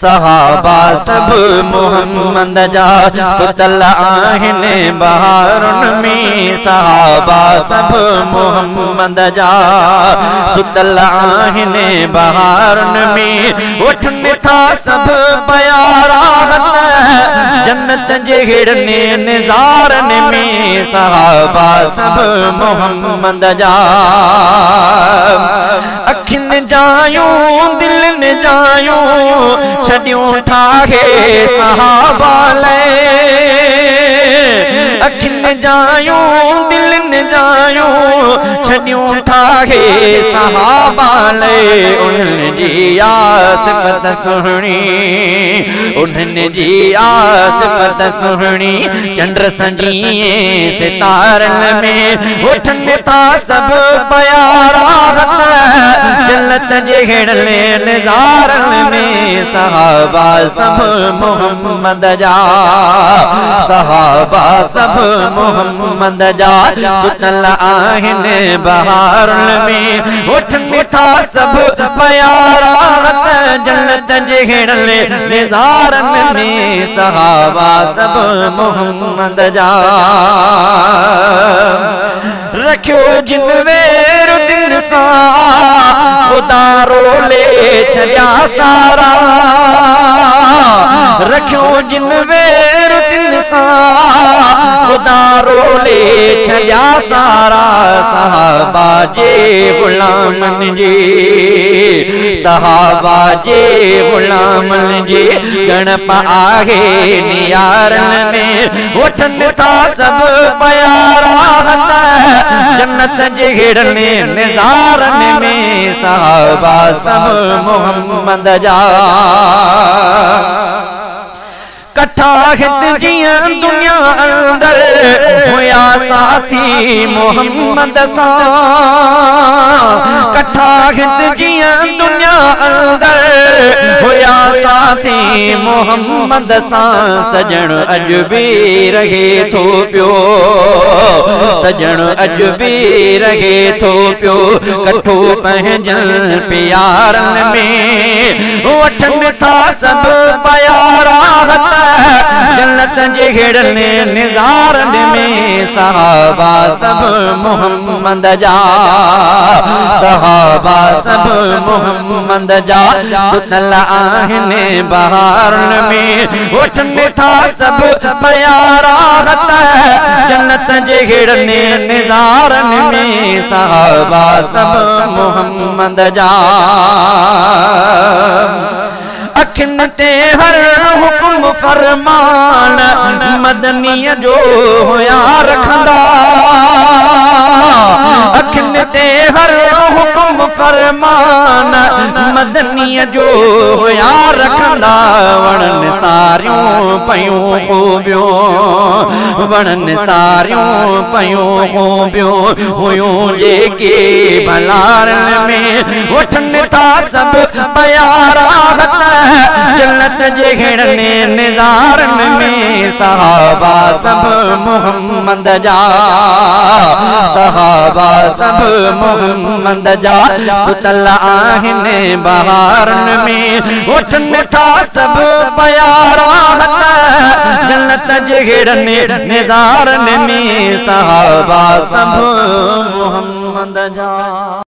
सहाबा सब मोहम्मद जा सुतल आहिनि बहारुन में। सहाबा सब मोहम्मद जा सुतल आहिनि बहारुन में। उठनि था सब प्यारा जन्नत जे हिड़ने निज़ारन में। सहाबा सब मोहम्मद जा अखिन जायूं दिल जायूं छड़ियों ठाहे सहाबा ले। अखिन जायूं दिल जायूं छड़ियों ठाहे सहाबा ले। उन्हनि जी आसिफ़त सुहिणी उन्हनि जी आसिफ़त सुहिणी चंड संजीए सितारन में। उठनि था सब प्यारा जन्नत जे हिड़ले निज़ारन में। सहाबा सब मोहम्मद जा सहाबा सब मोहम्मद जा सुतल आहिनि बहारुन में। उठनि था सब प्यारा जन्नत जे हिड़ले निज़ारन में। सहाबा सब मोहम्मद जा रखियो जिन वेर दिल सा खुदा रोले छया सारा। रखियो जिन वेर दिल सा खुदा रोले छया सारा। सहाबा जे गुलामन जी सहाबा जे गुलामन जी गणप आहे नियारन में। उठनि था सब प्यारा जन्नत जे हिड़ने निज़ारन में। सहाबा सब मोहम्मद जा कठा हित जियां दुनिया अंदर हुया साथी मोहम्मद सा। कठा हित जियां दुनिया अंदर हुया साथी मोहम्मद सा। सजण अॼु बि रहे थो पियो सजण अॼु बि रहे थो पियो कठो पंहिंजनि प्यारन में। वठनि था सब प्यारा जन्नत जे हिड़ने निज़ारन में। सहाबा सब मोहम्मद जा सहाबा सब मोहम्मद जा सुतल आहिनि बहारुन में। उठनि था सब प्यारा जन्नत जे हिड़ने निज़ारन में। सहाबा सब मोहम्मद जा अखिन ते हर हुक्म फरमान मदनीअ जो हुया रखंदा। अखिन ते हर हुक्म फरमान मदनीअ जो हुया रखंदा। वणन सारियूं पयूं खूबियूं वणन सारियूं पयूं खूबियूं हुयूं जेके भलारन में। उठनि था सब प्यारा जन्नत जे हिड़ने निज़ारन में। सहाबा सब मोहम्मद जा सहाबा सब मोहम्मद जा सुतल आहिनि बहारुन में। उठनि था सब प्यारा जन्नत जे हिड़ने निज़ारन में। सहाबा सब मोहम्मद जा।